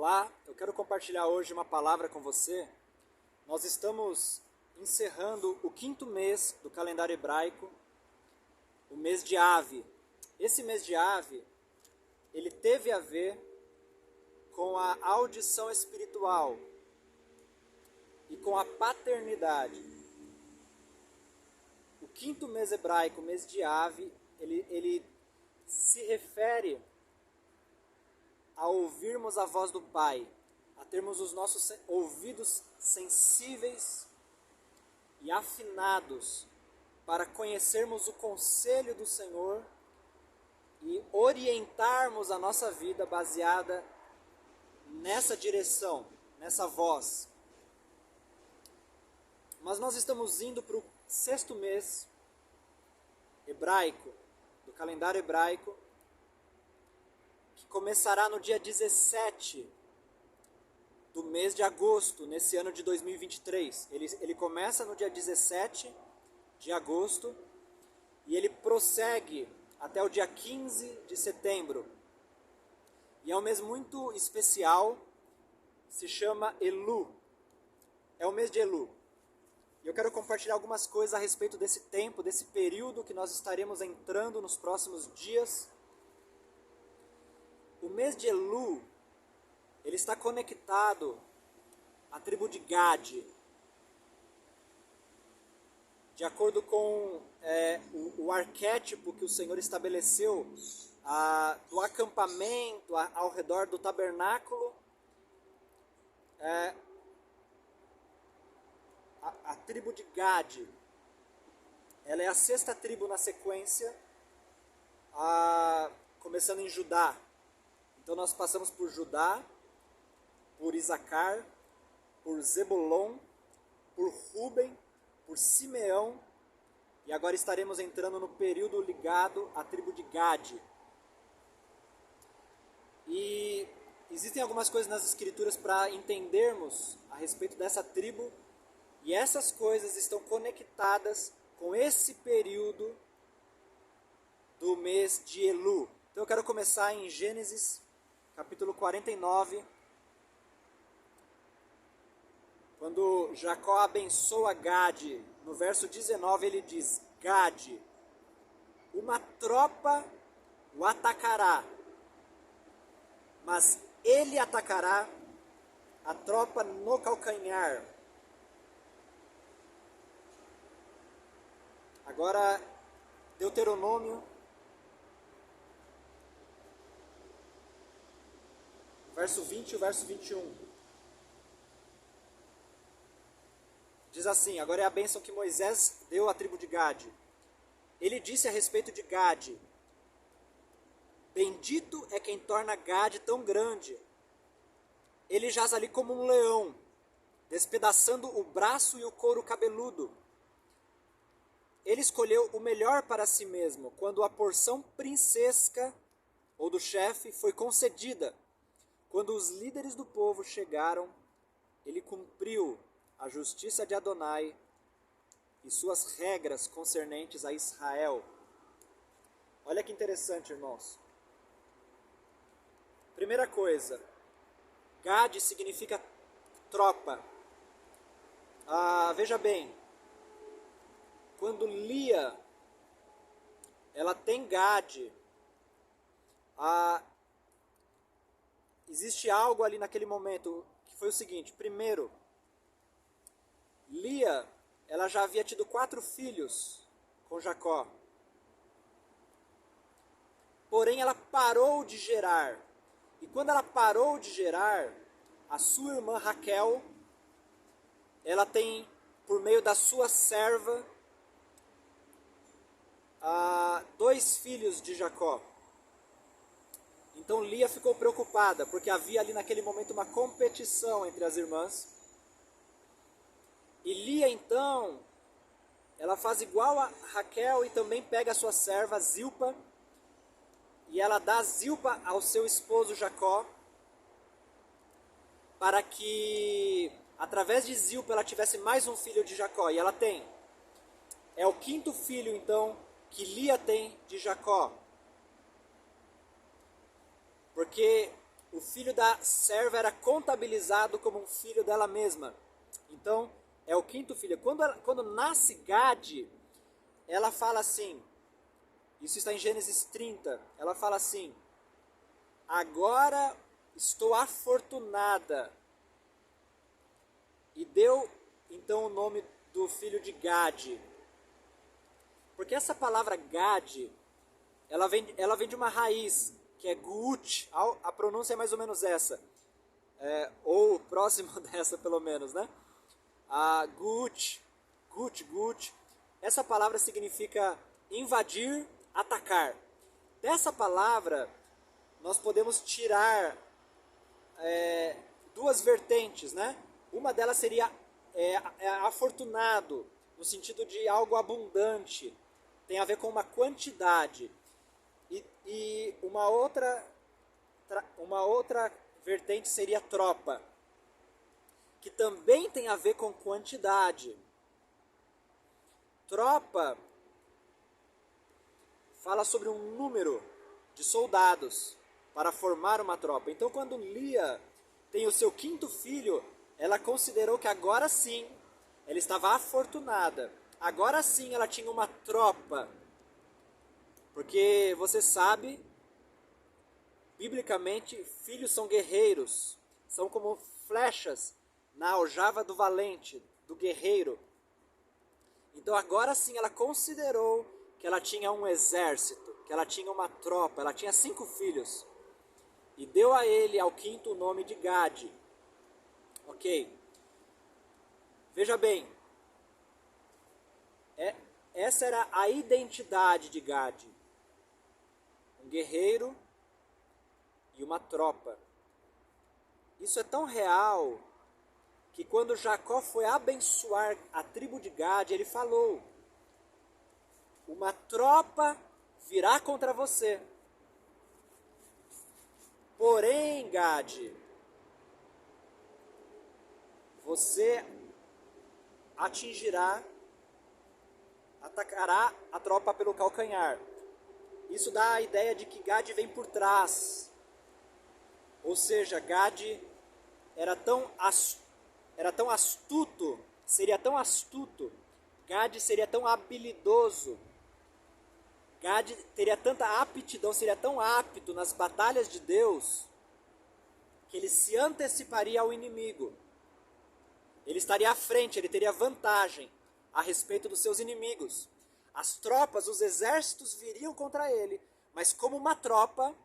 Olá, eu quero compartilhar hoje uma palavra com você. Nós estamos encerrando o 5º mês do calendário hebraico, o mês de Ave. Esse mês de Ave, ele teve a ver com a audição espiritual e com a paternidade. O 5º mês hebraico, o mês de Ave, ele se refere a ouvirmos a voz do Pai, a termos os nossos ouvidos sensíveis e afinados para conhecermos o conselho do Senhor e orientarmos a nossa vida baseada nessa direção, nessa voz. Mas nós estamos indo para o 6º mês hebraico, do calendário hebraico, que começará no dia 17 do mês de agosto, nesse ano de 2023. Ele começa no dia 17 de agosto e ele prossegue até o dia 15 de setembro. E é um mês muito especial, se chama Elu. É o mês de Elu. E eu quero compartilhar algumas coisas a respeito desse tempo, desse período que nós estaremos entrando nos próximos dias. O mês de Elu, ele está conectado à tribo de Gade. De acordo com o arquétipo que o Senhor estabeleceu do acampamento ao redor do tabernáculo, a tribo de Gade, ela é a 6ª tribo na sequência, começando em Judá. Então nós passamos por Judá, por Isacar, por Zebulon, por Ruben, por Simeão, e agora estaremos entrando no período ligado à tribo de Gade. E existem algumas coisas nas escrituras para entendermos a respeito dessa tribo, e essas coisas estão conectadas com esse período do mês de Elu. Então eu quero começar em Gênesis capítulo 49, quando Jacó abençoa Gade, no verso 19 ele diz: Gade, uma tropa o atacará, mas ele atacará a tropa no calcanhar. Agora, Deuteronômio, verso 20 e o verso 21. Diz assim, agora é a bênção que Moisés deu à tribo de Gade. Ele disse a respeito de Gade: Bendito é quem torna Gade tão grande. Ele jaz ali como um leão, despedaçando o braço e o couro cabeludo. Ele escolheu o melhor para si mesmo, quando a porção princesca, ou do chefe, foi concedida. Quando os líderes do povo chegaram, ele cumpriu a justiça de Adonai e suas regras concernentes a Israel. Olha que interessante, irmãos. Primeira coisa, Gade significa tropa. Veja bem, quando Lia, ela tem Gade, existe algo ali naquele momento que foi o seguinte. Primeiro, Lia, ela já havia tido 4 filhos com Jacó. Porém, ela parou de gerar. E quando ela parou de gerar, a sua irmã Raquel, ela tem, por meio da sua serva, 2 filhos de Jacó. Então Lia ficou preocupada, porque havia ali naquele momento uma competição entre as irmãs. E Lia então, ela faz igual a Raquel e também pega a sua serva Zilpa, e ela dá Zilpa ao seu esposo Jacó, para que através de Zilpa ela tivesse mais um filho de Jacó, e ela tem. É o 5º filho então que Lia tem de Jacó. Porque o filho da serva era contabilizado como um filho dela mesma. Então, é o quinto filho. Quando nasce Gade, ela fala assim, isso está em Gênesis 30, ela fala assim, agora estou afortunada. E deu então o nome do filho de Gade. Porque essa palavra Gade, ela vem de uma raiz, que é Gut, a pronúncia é mais ou menos essa. Ou próximo dessa pelo menos, né? A Gut. Essa palavra significa invadir, atacar. Dessa palavra, nós podemos tirar duas vertentes, né? Uma delas seria afortunado, no sentido de algo abundante, tem a ver com uma quantidade. E uma outra vertente seria tropa, que também tem a ver com quantidade. Tropa fala sobre um número de soldados para formar uma tropa. Então, quando Lia tem o seu quinto filho, ela considerou que agora sim ela estava afortunada. Agora sim ela tinha uma tropa. Porque você sabe, biblicamente, filhos são guerreiros. São como flechas na aljava do valente, do guerreiro. Então agora sim ela considerou que ela tinha um exército, que ela tinha uma tropa, ela tinha 5 filhos. E deu a ele, ao quinto, o nome de Gade. Ok. Veja bem. Essa era a identidade de Gade. Um guerreiro e uma tropa. Isso é tão real que quando Jacó foi abençoar a tribo de Gade, ele falou: uma tropa virá contra você. Porém, Gade, você atacará a tropa pelo calcanhar. Isso dá a ideia de que Gade vem por trás. Ou seja, Gade era tão astuto, seria tão astuto, Gade seria tão habilidoso, Gade teria tanta aptidão, seria tão apto nas batalhas de Deus, que ele se anteciparia ao inimigo. Ele estaria à frente, ele teria vantagem a respeito dos seus inimigos. As tropas, os exércitos viriam contra ele, mas como uma tropa,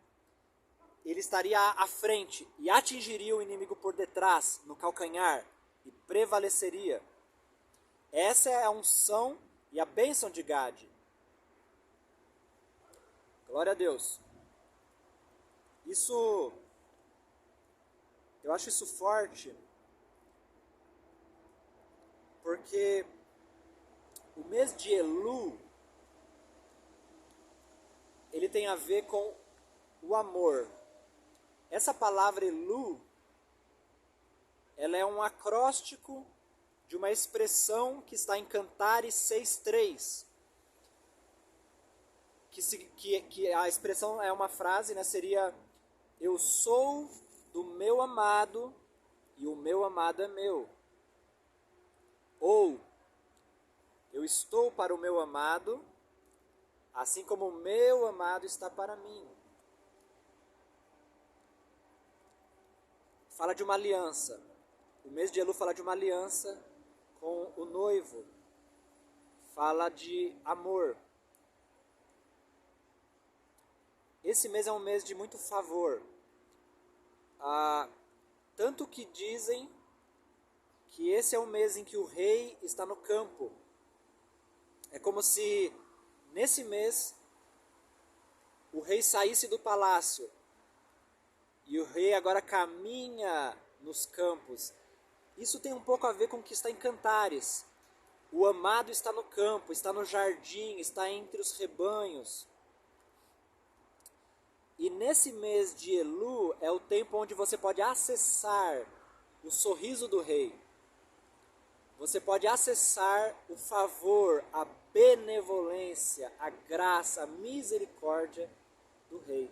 ele estaria à frente e atingiria o inimigo por detrás, no calcanhar, e prevaleceria. Essa é a unção e a bênção de Gade. Glória a Deus. Eu acho isso forte, porque o mês de Elu, ele tem a ver com o amor. Essa palavra Elu, ela é um acróstico de uma expressão que está em Cantares 6:3. Que a expressão é uma frase, né? Seria: eu sou do meu amado e o meu amado é meu. Ou, eu estou para o meu amado, assim como o meu amado está para mim. Fala de uma aliança. O mês de Elu fala de uma aliança com o noivo. Fala de amor. Esse mês é um mês de muito favor. Tanto que dizem que esse é o mês em que o rei está no campo. É como se nesse mês o rei saísse do palácio e o rei agora caminha nos campos. Isso tem um pouco a ver com o que está em Cantares. O amado está no campo, está no jardim, está entre os rebanhos. E nesse mês de Elu é o tempo onde você pode acessar o sorriso do rei. Você pode acessar o favor, a benevolência, a graça, a misericórdia do rei.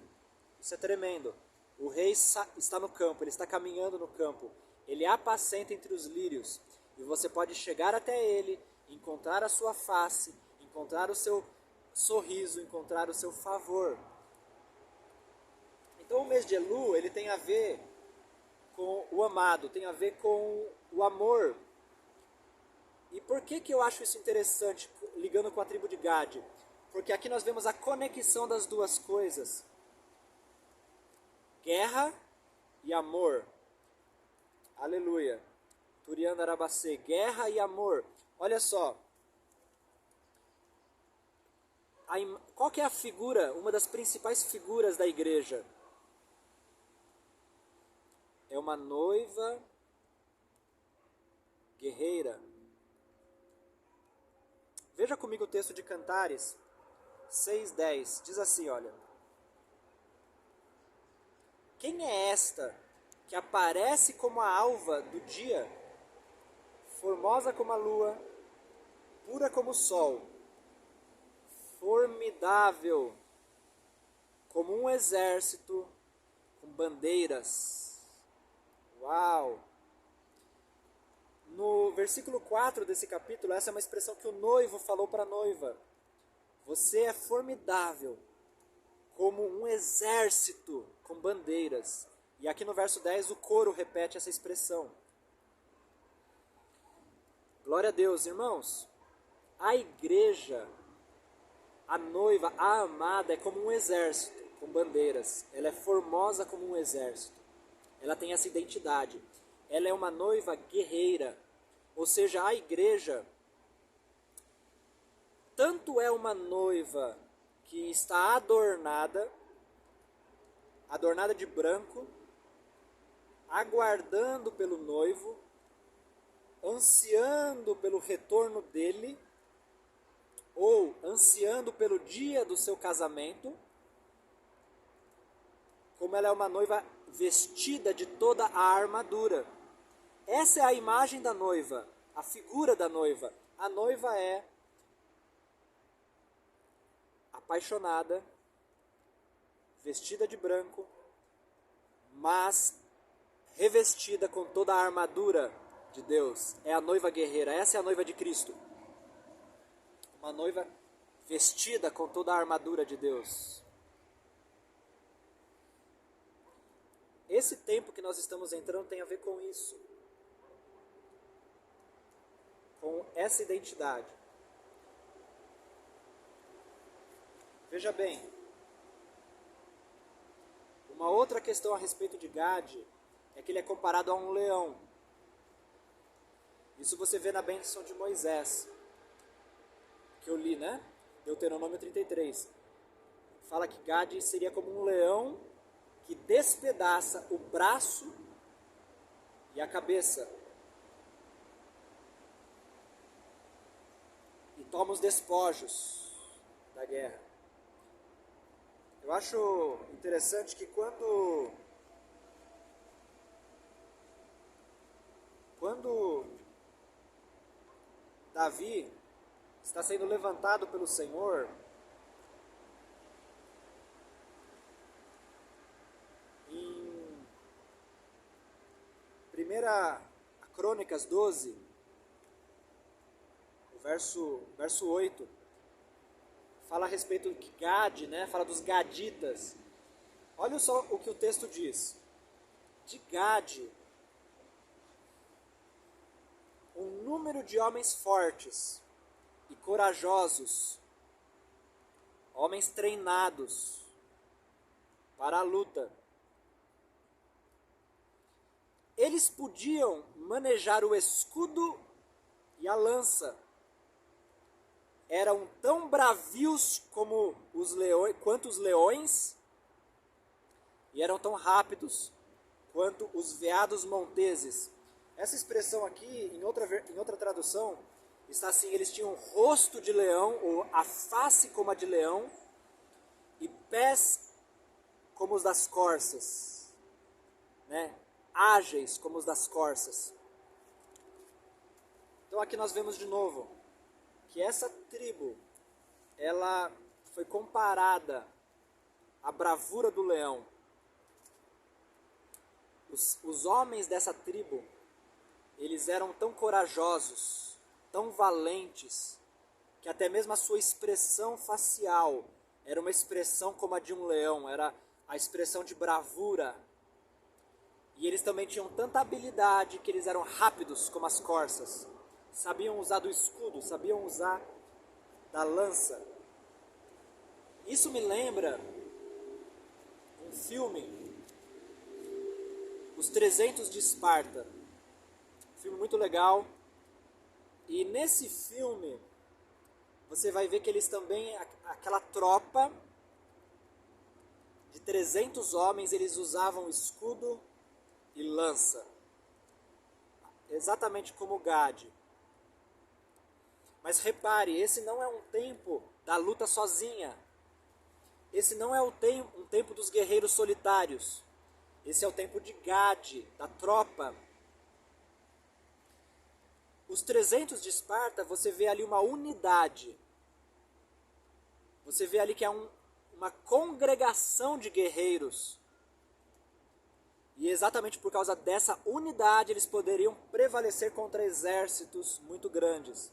Isso é tremendo. O rei está no campo, ele está caminhando no campo. Ele apacenta entre os lírios. E você pode chegar até ele, encontrar a sua face, encontrar o seu sorriso, encontrar o seu favor. Então o mês de Elu, ele tem a ver com o amado, tem a ver com o amor. E por que eu acho isso interessante, ligando com a tribo de Gad? Porque aqui nós vemos a conexão das duas coisas. Guerra e amor. Aleluia. Turianda Arabacê, guerra e amor. Olha só. Qual que é a figura, uma das principais figuras da igreja? É uma noiva guerreira. Veja comigo o texto de Cantares 6:10. Diz assim, olha. Quem é esta que aparece como a alva do dia, formosa como a lua, pura como o sol, formidável como um exército com bandeiras? Uau! No versículo 4 desse capítulo, essa é uma expressão que o noivo falou para a noiva. Você é formidável como um exército com bandeiras. E aqui no verso 10 o coro repete essa expressão. Glória a Deus, irmãos. A igreja, a noiva, a amada é como um exército com bandeiras. Ela é formosa como um exército. Ela tem essa identidade. Ela é uma noiva guerreira. Ou seja, a igreja tanto é uma noiva que está adornada de branco, aguardando pelo noivo, ansiando pelo retorno dele, ou ansiando pelo dia do seu casamento, como ela é uma noiva vestida de toda a armadura. Essa é a imagem da noiva, a figura da noiva. A noiva é apaixonada, vestida de branco, mas revestida com toda a armadura de Deus. É a noiva guerreira, essa é a noiva de Cristo. Uma noiva vestida com toda a armadura de Deus. Esse tempo que nós estamos entrando tem a ver com isso. Com essa identidade. Veja bem, uma outra questão a respeito de Gad é que ele é comparado a um leão. Isso você vê na bênção de Moisés, que eu li, né? Deuteronômio 33. Fala que Gad seria como um leão que despedaça o braço e a cabeça e toma os despojos da guerra. Eu acho interessante que quando Davi está sendo levantado pelo Senhor, em 1 Crônicas 12, o verso 8, fala a respeito de Gad, né? Fala dos gaditas. Olha só o que o texto diz. De Gad, um número de homens fortes e corajosos, homens treinados para a luta. Eles podiam manejar o escudo e a lança. Eram tão bravios como quanto os leões, e eram tão rápidos quanto os veados monteses. Essa expressão aqui, em outra tradução, está assim: eles tinham rosto de leão, ou a face como a de leão, e pés como os das corças, né? Ágeis como os das corças. Então aqui nós vemos de novo que essa tribo, ela foi comparada à bravura do leão. Os homens dessa tribo, eles eram tão corajosos, tão valentes, que até mesmo a sua expressão facial era uma expressão como a de um leão, era a expressão de bravura. E eles também tinham tanta habilidade que eles eram rápidos como as corças. Sabiam usar do escudo, sabiam usar da lança. Isso me lembra um filme, Os 300 de Esparta. Um filme muito legal. E nesse filme, você vai ver que eles também, aquela tropa de 300 homens, eles usavam escudo e lança. Exatamente como Gade. Mas repare, esse não é um tempo da luta sozinha. Esse não é um tempo dos guerreiros solitários. Esse é o tempo de Gade, da tropa. Os 300 de Esparta, você vê ali uma unidade. Você vê ali que é uma congregação de guerreiros. E exatamente por causa dessa unidade, eles poderiam prevalecer contra exércitos muito grandes.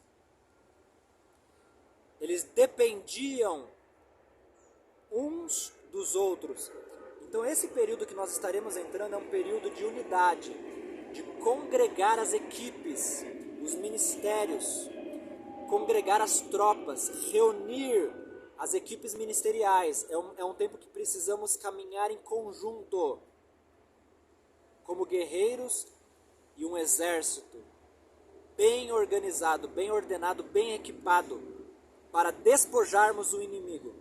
Eles dependiam uns dos outros. Então esse período que nós estaremos entrando é um período de unidade, de congregar as equipes, os ministérios, congregar as tropas, reunir as equipes ministeriais. É um tempo que precisamos caminhar em conjunto, como guerreiros e um exército, bem organizado, bem ordenado, bem equipado, para despojarmos o inimigo.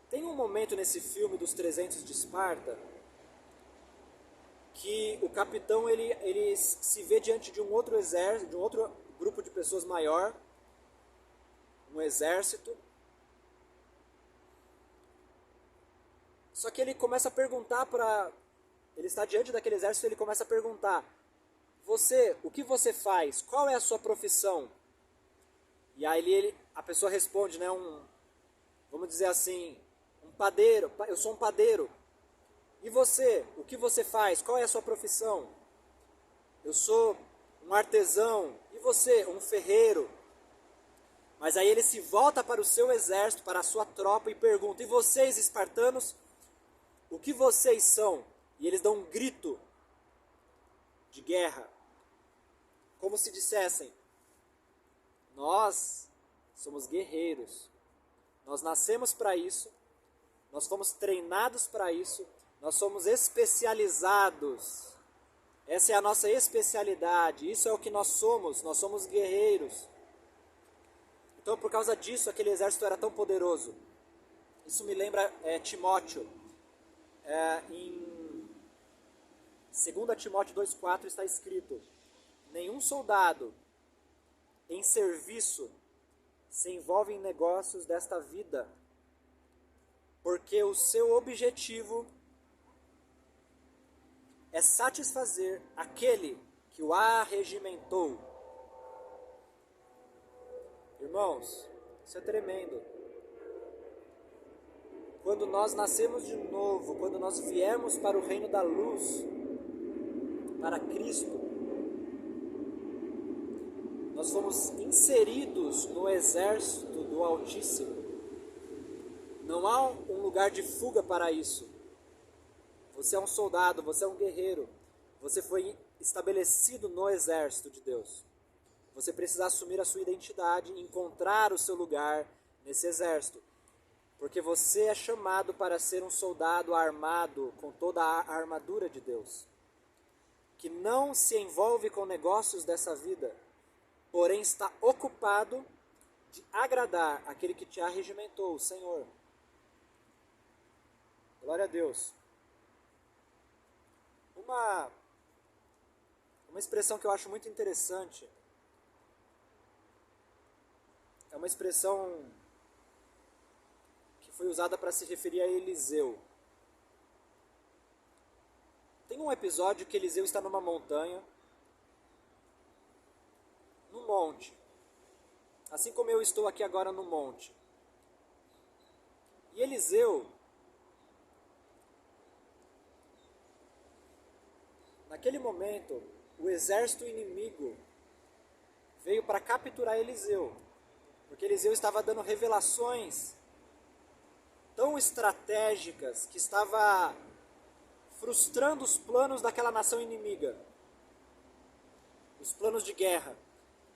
Tem um momento nesse filme dos 300 de Esparta que o capitão ele se vê diante de um outro exército, de um outro grupo de pessoas maior, um exército. Só que ele começa a perguntar ele está diante daquele exército e ele começa a perguntar: você, o que você faz? Qual é a sua profissão? E aí a pessoa responde, né, vamos dizer assim, um padeiro, eu sou um padeiro. E você, o que você faz? Qual é a sua profissão? Eu sou um artesão. E você, um ferreiro. Mas aí ele se volta para o seu exército, para a sua tropa e pergunta: e vocês, espartanos, o que vocês são? E eles dão um grito de guerra, como se dissessem: nós somos guerreiros, nós nascemos para isso, nós fomos treinados para isso, nós somos especializados, essa é a nossa especialidade, isso é o que nós somos guerreiros. Então por causa disso aquele exército era tão poderoso. Isso me lembra Timóteo. Em 2 Timóteo 2,4 está escrito: nenhum soldado em serviço se envolve em negócios desta vida, porque o seu objetivo é satisfazer aquele que o arregimentou. Irmãos, isso é tremendo. Quando nós nascemos de novo, quando nós viemos para o reino da luz, para Cristo, nós fomos inseridos no exército do Altíssimo. Não há um lugar de fuga para isso. Você é um soldado, você é um guerreiro. Você foi estabelecido no exército de Deus. Você precisa assumir a sua identidade, encontrar o seu lugar nesse exército. Porque você é chamado para ser um soldado armado com toda a armadura de Deus, que não se envolve com negócios dessa vida, porém está ocupado de agradar aquele que te arregimentou, o Senhor. Glória a Deus. Uma expressão que eu acho muito interessante é uma expressão que foi usada para se referir a Eliseu. Tem um episódio que Eliseu está numa montanha, no monte, assim como eu estou aqui agora no monte. E Eliseu, naquele momento, o exército inimigo veio para capturar Eliseu, porque Eliseu estava dando revelações tão estratégicas que estava frustrando os planos daquela nação inimiga, os planos de guerra.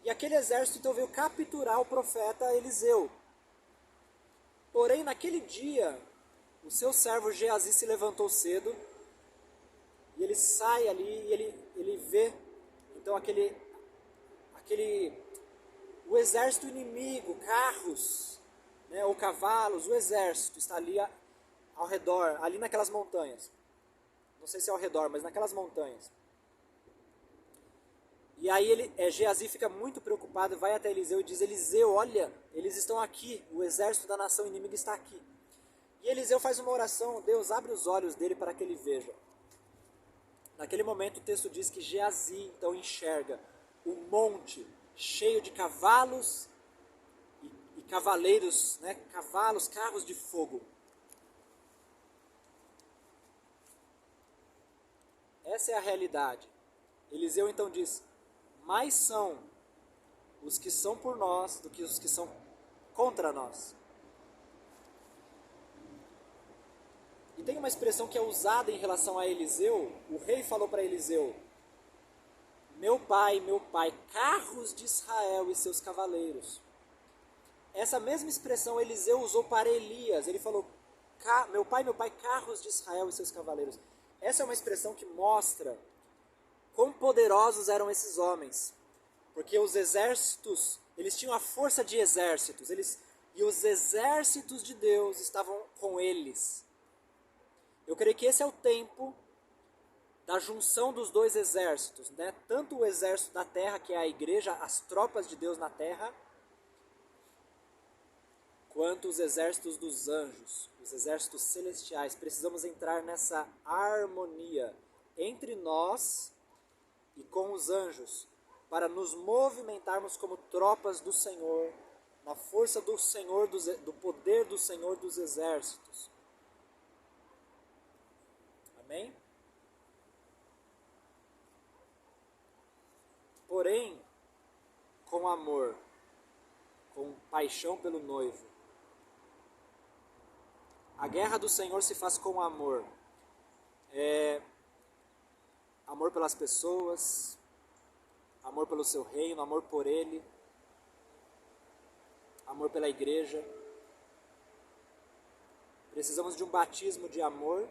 E aquele exército então veio capturar o profeta Eliseu. Porém, naquele dia, o seu servo Geazi se levantou cedo, e ele sai ali e ele vê então o exército inimigo, carros, né, ou cavalos, o exército está ali ao redor, ali naquelas montanhas. Não sei se é ao redor, mas naquelas montanhas. E aí Geazi fica muito preocupado, vai até Eliseu e diz: Eliseu, olha, eles estão aqui, o exército da nação inimiga está aqui. E Eliseu faz uma oração, Deus abre os olhos dele para que ele veja. Naquele momento o texto diz que Geazi então enxerga um monte cheio de cavalos e cavaleiros, né, cavalos, carros de fogo. Essa é a realidade. Eliseu então diz: mais são os que são por nós do que os que são contra nós. E tem uma expressão que é usada em relação a Eliseu. O rei falou para Eliseu: meu pai, carros de Israel e seus cavaleiros. Essa mesma expressão Eliseu usou para Elias. Ele falou: meu pai, carros de Israel e seus cavaleiros. Essa é uma expressão que mostra quão poderosos eram esses homens. Porque os exércitos, eles tinham a força de exércitos. E os exércitos de Deus estavam com eles. Eu creio que esse é o tempo da junção dos dois exércitos, né? Tanto o exército da terra, que é a igreja, as tropas de Deus na terra, quanto os exércitos dos anjos, os exércitos celestiais. Precisamos entrar nessa harmonia entre nós e com os anjos, para nos movimentarmos como tropas do Senhor, na força do Senhor, do poder do Senhor dos exércitos. Amém? Porém, com amor, com paixão pelo noivo. A guerra do Senhor se faz com amor. Amor pelas pessoas, amor pelo seu reino, amor por Ele, amor pela igreja. Precisamos de um batismo de amor.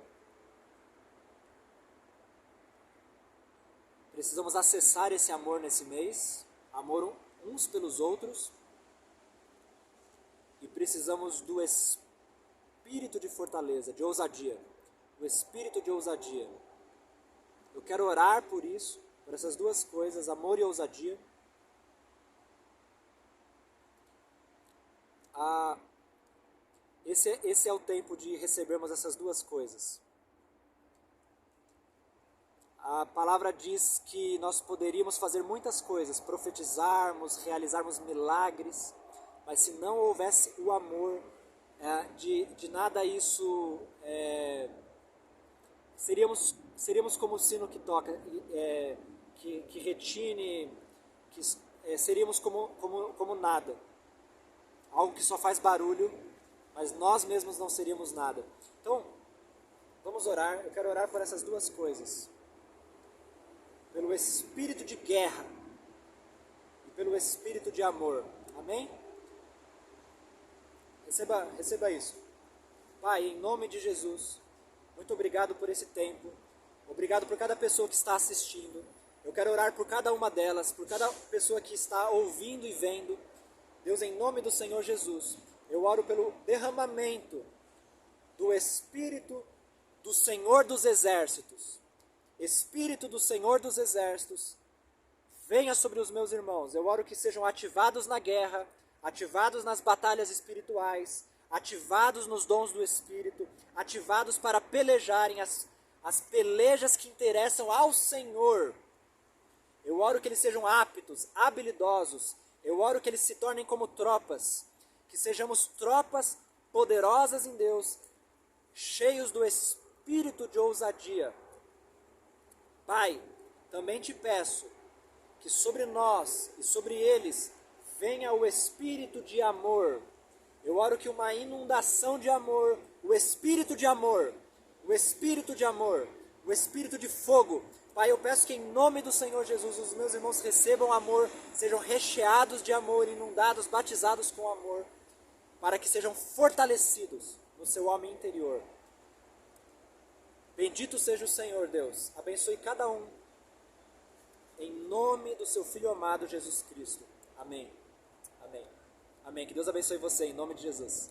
Precisamos acessar esse amor nesse mês, amor uns pelos outros. E precisamos do espírito de fortaleza, de ousadia. O espírito de ousadia. Eu quero orar por isso, por essas duas coisas, amor e ousadia. Esse é o tempo de recebermos essas duas coisas. A palavra diz que nós poderíamos fazer muitas coisas, profetizarmos, realizarmos milagres, mas se não houvesse o amor, de nada isso, seríamos como o sino que toca, que retine, seríamos como nada, algo que só faz barulho, mas nós mesmos não seríamos nada. Então, vamos orar. Eu quero orar por essas duas coisas. Pelo espírito de guerra e pelo espírito de amor. Amém? Receba isso. Pai, em nome de Jesus, muito obrigado por esse tempo. Obrigado por cada pessoa que está assistindo. Eu quero orar por cada uma delas, por cada pessoa que está ouvindo e vendo. Deus, em nome do Senhor Jesus, eu oro pelo derramamento do Espírito do Senhor dos Exércitos. Espírito do Senhor dos Exércitos, venha sobre os meus irmãos. Eu oro que sejam ativados na guerra, ativados nas batalhas espirituais, ativados nos dons do Espírito, ativados para pelejarem as pelejas que interessam ao Senhor. Eu oro que eles sejam aptos, habilidosos. Eu oro que eles se tornem como tropas, que sejamos tropas poderosas em Deus, cheios do espírito de ousadia. Pai, também te peço que sobre nós e sobre eles venha o espírito de amor. Eu oro que uma inundação de amor, o espírito de amor, o espírito de amor, o espírito de fogo. Pai, eu peço que em nome do Senhor Jesus os meus irmãos recebam amor, sejam recheados de amor, inundados, batizados com amor, para que sejam fortalecidos no seu homem interior. Bendito seja o Senhor, Deus. Abençoe cada um. Em nome do seu Filho amado, Jesus Cristo. Amém. Amém. Amém. Que Deus abençoe você, em nome de Jesus.